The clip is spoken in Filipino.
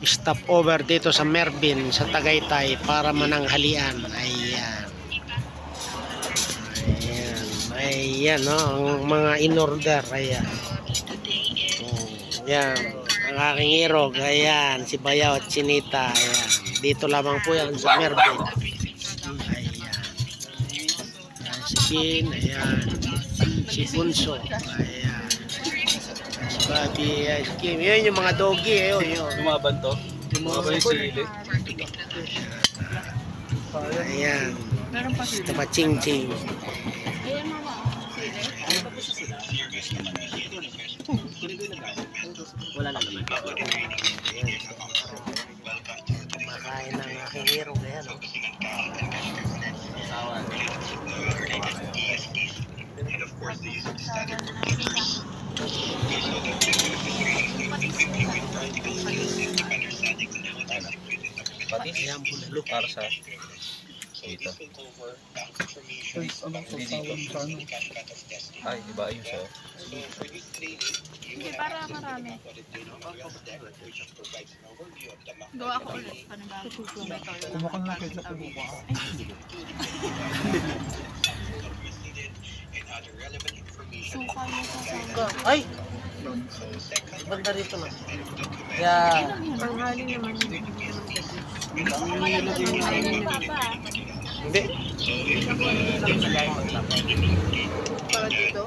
stopover dito sa Mervin sa Tagaytay para mananghalian. Ayan. Ayan, no, ang mga in-order. Ayan. Ayan, ang aking irog. Ayan, si Bayaw at Chinita. Ayan. Dito lamang po yan sa Mervin. Ayan. Si Bin. Ayan. Si Bunso. Ayan. Si Bobby. Ayan. Si Kim. Yun yung mga doggy. Ayun, yun. Lumaban to? Lumaban yung sili? Ayan. Ito pa ching-ching. Wala na naman. Kumakain ng aking irog. Ayan, o. And of course, the use of the standard Patis? Para sa dito. Ay, iba ayun siya. Hindi, para marami. Gawa ko ulit. Kumukhang nakita ko buka. Suka mo sa Ay! Banda rito na. Yeah. panghali naman. Hindi. Para dito?